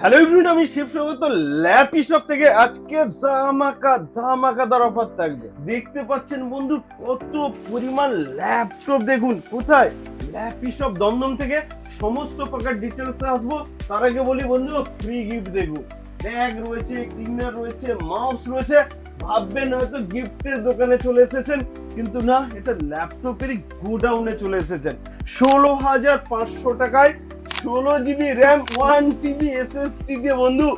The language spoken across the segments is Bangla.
হ্যালো এভরিওয়ান, আমি শিব সৌগত ল্যাপি শপ থেকে। আজকে ধামাকাদার অফার থাকবে। দেখতে পাচ্ছেন বন্ধু কত পরিমাণ ল্যাপটপ, দেখুন কোথায়, ল্যাপি শপ দমদম থেকে। সমস্ত প্রকার ডিটেলসে আসবো। তার আগে বলি বন্ধু, ফ্রি গিফট দেখুন, ব্যাগ রয়েছে, ক্লিনার রয়েছে, মাউস রয়েছে। ভাববেন হয়তো গিফটের দোকানে চলে এসেছেন, কিন্তু না, এটা ল্যাপটপেরই গোডাউনে চলে এসেছেন। 16,500 টাকায় 16 GB র্যাম 1 TB SSD দিয়ে বন্ধু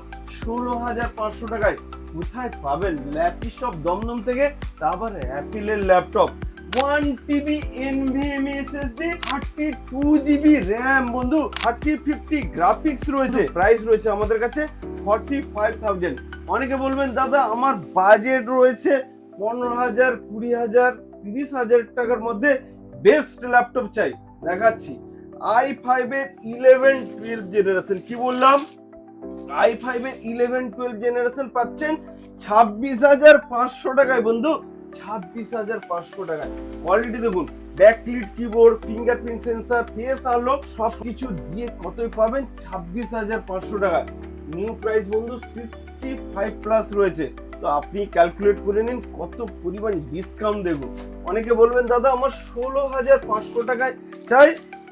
16,500 টাকায় কোথায় পাবেন? ল্যাপি শপ দমদম থেকে। তারপর অ্যাপেলের laptop 1 TB NVMe SSD 32 GB RAM বন্ধু, 3050 গ্রাফিক্স রয়েছে। প্রাইস রয়েছে আমাদের কাছে 45,000। অনেকে বলবেন দাদা আমার বাজেট রয়েছে 15,000, 20,000, 30,000 টাকার মধ্যে বেস্ট ল্যাপটপ চাই। দেখাচ্ছি i5 এর 11-12 জেনারেশন। কি বললাম? i5 এর 11-12 জেনারেশন পাচ্ছেন 26,500 টাকায় বন্ধু, 26,500 টাকায়। কোয়ালিটি দেখুন, backlit keyboard, fingerprint sensor, face unlock সবকিছু দিয়ে কতই পাবেন? 26,500 টাকায়। নিউ প্রাইস বন্ধু 65 প্লাস রয়েছে। তো আপনি ক্যালকুলেট করে নিন কত পরিমাণ ডিসকাউন্ট। দেখুন অনেকে বলবেন দাদা আমার 16,500 টাকায় চাই,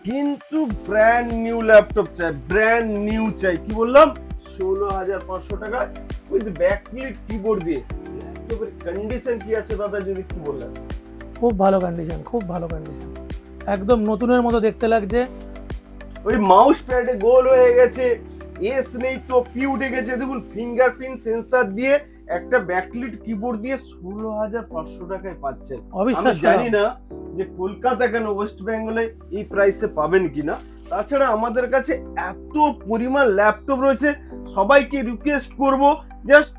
কিন্তু ব্র্যান্ড নিউ ল্যাপটপ চাই, ব্র্যান্ড নিউ চাই। কি বললাম? 16,500 টাকা উইথ ব্যাকলিট কিবোর্ড দিয়ে। ল্যাপটপের কন্ডিশন কি আছে দাদা, যদি কি বললেন? খুব ভালো কন্ডিশন, খুব ভালো কন্ডিশন, একদম নতুনের মতো দেখতে লাগছে। ওই মাউস প্যাডে গোল হয়ে গেছে, এস নেই তো পি উঠে গেছে। দেখুন ফিঙ্গারপ্রিন্ট সেন্সর দিয়ে একটা ব্যাকলিট কিবোর্ড দিয়ে 16,500 টাকায় পাচ্ছেন। আমি জানি না যে কলকাতা কেন, ওয়েস্ট বেঙ্গলে এই প্রাইসে পাবেন কিনা। তাছাড়া আমাদের কাছে এত পরিমাণ ল্যাপটপ রয়েছে, সবাইকে রিকোয়েস্ট করব জাস্ট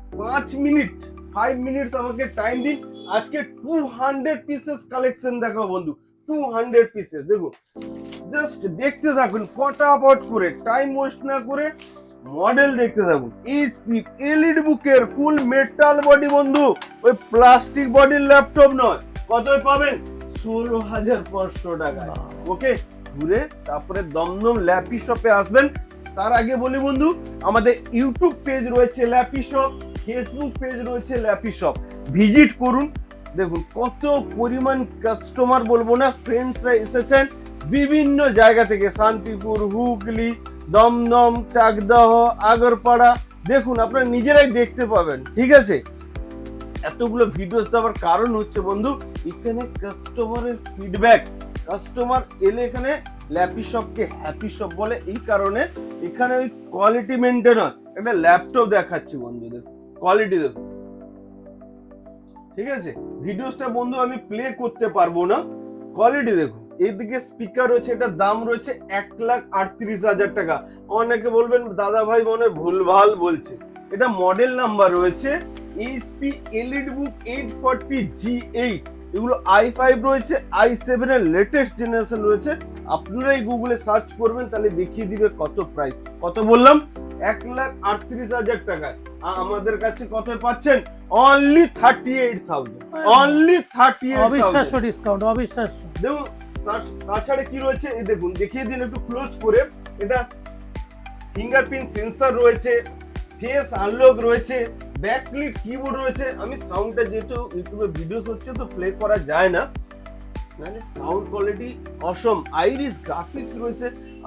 5 মিনিটস আমাকে টাইম দিন। আজকে 200 পিসেস কালেকশন দেখাবো বন্ধু, 200 পিসেস। দেখুন জাস্ট দেখতে থাকুন ফটাফট করে, টাইম ওয়েস্ট না করে মডেল দেখতে থাকুন। এইচপি এলইডি বুকের ফুল মেটাল বডি বন্ধু, ওই প্লাস্টিক বডির ল্যাপটপ নয়। কতই পাবেন? 16,500 টাকা। ওকে, ঘুরে তারপরে দমদম ল্যাপি শপে আসবেন। তার আগে বলি বন্ধু, আমাদের ইউটিউব পেজ রয়েছে ল্যাপি শপ, ফেসবুক পেজ রয়েছে ল্যাপি শপ, ভিজিট করুন। দেখুন কত পরিমাণ কাস্টমার, বলবো না, ফ্রেন্ডসরা এসেছেন বিভিন্ন জায়গা থেকে, শান্তিপুর, হুগলি, দমদম, চাকদাহ, আগরপাড়া। দেখুন আপনারা নিজেরাই দেখতে পাবেন। ঠিক আছে, এতগুলো ভিডিওস দেওয়ার কারণ হচ্ছে বন্ধু, এখানে কাস্টমারের ফিডব্যাক। কাস্টমার এলে এখানে ল্যাপি শপকে হ্যাপি শপ বলে, এই কারণে এখানে ওই কোয়ালিটি মেনটেন হয়। একটা ল্যাপটপ দেখাচ্ছি বন্ধু, দেখুন কোয়ালিটি দেখুন। ঠিক আছে, ভিডিওসটা বন্ধু আমি প্লে করতে পারবো না, কোয়ালিটি দেখুন। এইদিকে স্পিকার রয়েছে, এটার দাম রয়েছে 1,38,000 টাকা। অনেকে বলবেন দাদা ভাই মনে ভুলভাল বলছে, এটা মডেল নাম্বার রয়েছে এইচপি এলইডি বুক 840G8। এগুলো i5 রয়েছে, i7 এর লেটেস্ট জেনারেশন রয়েছে। আপনারা এই গুগলে সার্চ করবেন, তাহলে দেখিয়ে দিবে কত প্রাইস। কত বললাম? 1,38,000 টাকায়। আমাদের কাছে কত পাচ্ছেন? Only 38,000, only 38,000। অবিশ্বাস্য ডিসকাউন্ট, অবিশ্বাস্য। দেখুন তাছাড়া কি রয়েছে এই দেখুন, দেখিয়ে দিন একটু ক্লোজ করে। এটা ফিঙ্গারপ্রিন্ট সেন্সর রয়েছে, ফেস আনলক রয়েছে, ব্যাকলিট কিবোর্ড রয়েছে। আমি সাউন্ডটা যেহেতু ইউটিউবে ভিডিওস হচ্ছে তো প্লে করা যায় না, মানে সাউন্ড কোয়ালিটি অসম। আইরিস গ্রাফিক্স রয়েছে।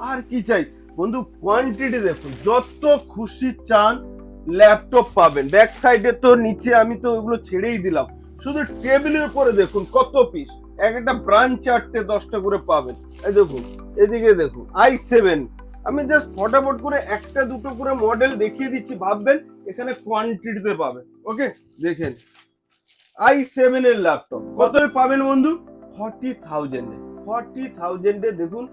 আর কি চাই বন্ধু? কোয়ান্টিটি দেখুন, যত খুশি চান ল্যাপটপ পাবেন। ব্যাক সাইডে তো নিচে আমি তো ওগুলো ছেড়েই দিলাম, শুধু টেবিলের উপরে দেখুন কত পিস। একটা ব্রাঞ্চ 4টে 10টা করে পাবেন। এই দেখুন, এদিকে দেখুন i7। আমি জাস্ট ফটাফট করে একটা দুটো করে মডেল দেখিয়ে দিচ্ছি, ভাববেন এখানে কোয়ান্টিটিতে পাবেন। ওকে, দেখেন i7 এর ল্যাপটপ কতই পাবেন বন্ধু? 40,000 এ। 40,000 এ দেখুন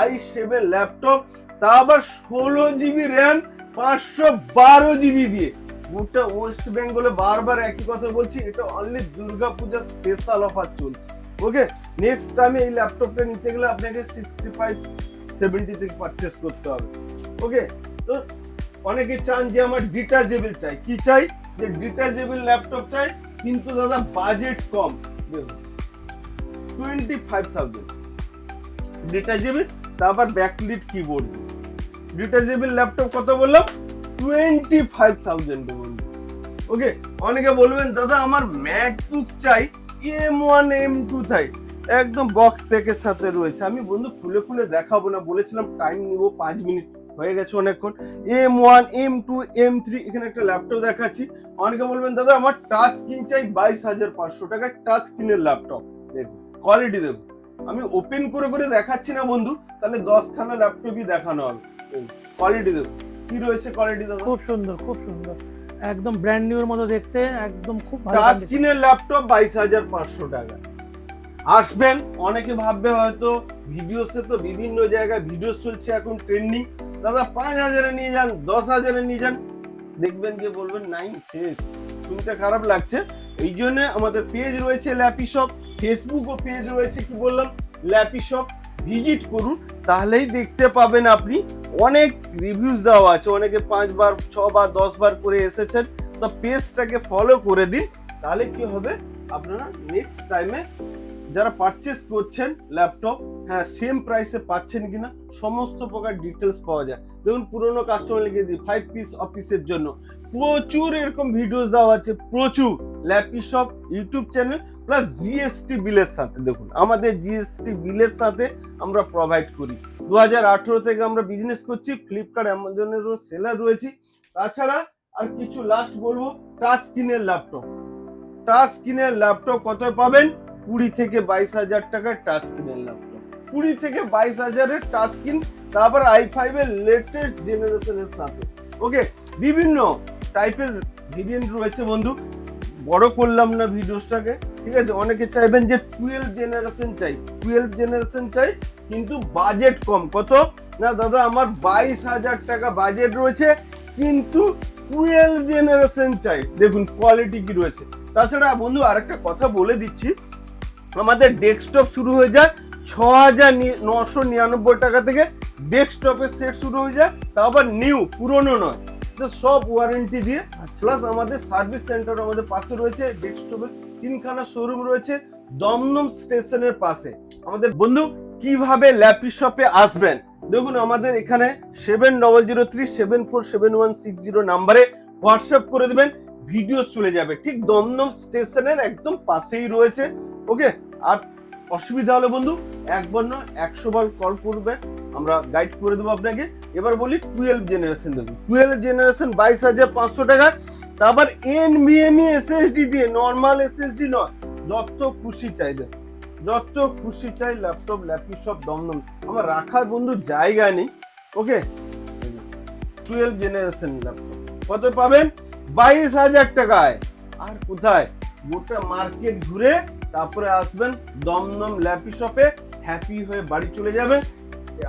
i7 ল্যাপটপ, তা আবার 16 GB র্যাম 512 GB দিয়ে। গোটা ওয়েস্ট বেঙ্গলে বারবার একই কথা বলছি, এটা অনলি দুর্গাপূজা স্পেশাল অফার চলছে। ওকে, নেক্সট টাইমে এই ল্যাপটপটা নিতে গেলে আপনাকে 65-70 থেকে পারচেস করতে হবে। ওকে, তো অনেকে চান যে আমার ডিটাচেবল চাই। কি চাই? যে ডিটাচেবল ল্যাপটপ চাই, কিন্তু দাদা বাজেট কম। দেখুন 25,000 ডিটাচেবল, তারপর ব্যাকলিট কিবোর্ড। ডিটাচেবল ল্যাপটপ কত বললাম? 25,000 বন্ধু। ওকে, অনেকে বলবেন দাদা আমার ম্যাকবুক চাই, M1 M2 চাই, একদম বক্স প্যাকের সাথে রয়েছে। আমি বন্ধু খুলে খুলে দেখাবো না, বলেছিলাম টাইম নিব 5 মিনিট, হয়ে গেছে অনেকক্ষণ। M1 M2 M3 এখানে একটা ল্যাপটপ দেখাচ্ছি। অনেকে বলবেন দাদা আমার টাচ স্ক্রিন চাই 22,500 টাকার টাচ স্ক্রিনের ল্যাপটপ। দেখুন কোয়ালিটি দেখুন, আমি ওপেন করে করে দেখাচ্ছি না বন্ধু, তাহলে 10খানা ল্যাপটপই দেখানো হবে। কোয়ালিটি দেখুন কি রয়েছে, কোয়ালিটি দাদা খুব সুন্দর, খুব সুন্দর, একদম ব্র্যান্ড নিউ এর মতো দেখতে, একদম খুব ভালো টাচ condition। স্ক্রিনের ল্যাপটপ 22,500 টাকা। আসবেন, অনেকে ভাববে হয়তো ভিডিওসে তো বিভিন্ন জায়গায় ভিডিও চলছে এখন ট্রেন্ডিং, দাদা 5,000-এ নিয়ে যান, 10,000-এ নিয়ে যান, দেখবেন গিয়ে বলবেন নাই শেষ, শুনতে খারাপ লাগছে। এই জন্য আমাদের পেজ রয়েছে ল্যাপি শপ, ফেসবুকও পেজ রয়েছে কি বললাম ল্যাপি শপ, ভিজিট করুন, তাহলেই দেখতে পাবেন আপনি অনেক রিভিউজ দেওয়া আছে, অনেকে 5 বার 6 বার 10 বার করে এসেছেন। তো পেজটাকে ফলো করে দিন, তাহলে কি হবে আপনারা নেক্সট টাইমে যারা পারচেস করছেন ল্যাপটপ, হ্যাঁ সেম প্রাইসে পাচ্ছেন কিনা সমস্ত প্রকার ডিটেলস পাওয়া যায়। দেখুন পুরোনো কাস্টমার লিখে দিই 5 পিস অফিসের জন্য, প্রচুর এরকম ভিডিওস দেওয়া আছে, প্রচুর lappy shop YouTube channel plus GST বিলের সাথে। দেখুন আমাদের জিএসটি বিলের সাথে আমরা প্রোভাইড করি। 2018 থেকে আমরা বিজনেস করছি, ফ্লিপকার্ট অ্যামাজনেরও সেলার রয়েছি। তাছাড়া আর কিছু লাস্ট বলবো, টাচ স্ক্রিনের ল্যাপটপ, টাচ স্ক্রিনের ল্যাপটপ কত পাবেন? 20 থেকে 22,000 টাকার টাচ স্ক্রিনের ল্যাপটপ, 20 থেকে 22,000-এর টাচ স্ক্রিন, তারপর i5 এর লেটেস্ট জেনারেশনের সাথে। ওকে, বিভিন্ন টাইপের ভেরিয়েন্ট রয়েছে বন্ধু, বড় করলাম না ভিডিওসটাকে, ঠিক আছে। অনেকে চাইবেন যে 12 জেনারেশন চাই, 12 জেনারেশন চাই, কিন্তু বাজেট কম। কত না দাদা আমার 22,000 টাকা বাজেট রয়েছে, কিন্তু 12 জেনারেশন চাই। দেখুন কোয়ালিটি কি রয়েছে। তাছাড়া বন্ধু আরেকটা কথা বলে দিচ্ছি, আমাদের ডেস্কটপ শুরু হয়ে যায় 6,999 টাকা থেকে, ডেস্কটপের সেট শুরু হয়ে যায়, তা আবার নিউ, পুরনো নয়, তো সব ওয়ারেন্টি দিয়ে। প্লাস আমাদের সার্ভিস সেন্টার আমাদের পাশে রয়েছে, ডেস্কটপের 3খানা শোরুম রয়েছে দমদম স্টেশনের পাশে। আমাদের বন্ধু কিভাবে ল্যাপি শপে আসবেন, দেখুন আমাদের এখানে 7003747160 নাম্বারে হোয়াটসঅ্যাপ করে দেবেন, ভিডিও চলে যাবে, ঠিক দমদম স্টেশনের একদম পাশেই রয়েছে। ওকে, আর অসুবিধা হলে বন্ধু একবার নয় 100 বার কল করবেন, আমরা গাইড করে দেবো আপনাকে। এবার বলি 12 জেনারেশন দেখুন, 12 জেনারেশন 22,500 টাকা। তারপর NVMe SSD দিয়ে, নর্মাল SSD নয়, যত খুশি চাই দেন, যত খুশি চাই ল্যাপটপ ল্যাপি শপ দমদম, আমার রাখার বন্ধু জায়গা নেই। ওকে, 12 জেনারেশন ল্যাপটপ কত পাবেন? 22,000 টাকায়। আর কোথায়? গোটা মার্কেট ঘুরে তারপরে আসবেন দমদম ল্যাপি শপে, হ্যাপি হয়ে বাড়ি চলে যাবেন।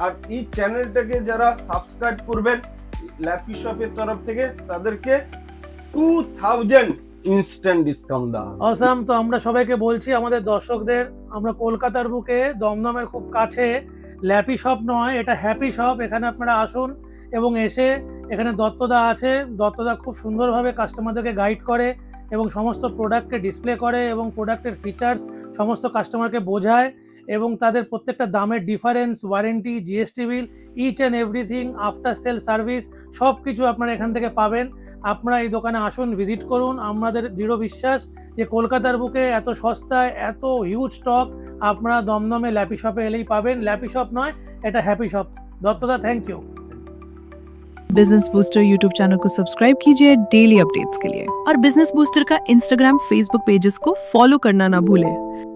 আর এই চ্যানেলটাকে যারা সাবস্ক্রাইব করবেন ল্যাপি শপের তরফ থেকে, তাদেরকে 2000 ইনস্ট্যান্ট ডিসকাউন্ট দেওয়া। অসাম। তো আমরা সবাইকে বলছি, আমাদের দর্শকদের, আমরা কলকাতার বুকে দমদমের খুব কাছে, ল্যাপি শপ নয়, এটা হ্যাপি শপ। এখানে আপনারা আসুন এবং এসে এখানে দত্তদা আছে, দত্তদা খুব সুন্দরভাবে কাস্টমারদেরকে গাইড করে এবং সমস্ত প্রোডাক্টকে ডিসপ্লে করে এবং প্রোডাক্টের ফিচার্স সমস্ত কাস্টমারকে বোঝায় এবং তাদের প্রত্যেকটা দামের difference, warranty, GST bill, each and everything, after sale service, সব কিছু আপনারা এখান থেকে পাবেন। আপনারা এই দোকানে আসুন, ভিজিট করুন। আমাদের দৃঢ় বিশ্বাস যে কলকাতার বুকে এত সস্তায় এত হিউজ স্টক আপনারা দমদমে ল্যাপি শপে এলেই পাবেন। ল্যাপি শপ নয়, এটা হ্যাপি শপ। দত্তদা thank you. Business booster YouTube channel को सब्सक्राइब कीजिए डेली अपडेट्स के लिए, और बिजनेस बूस्टर का इंस्टाग्राम फेसबुक पेजेस को फॉलो करना ना भूलें।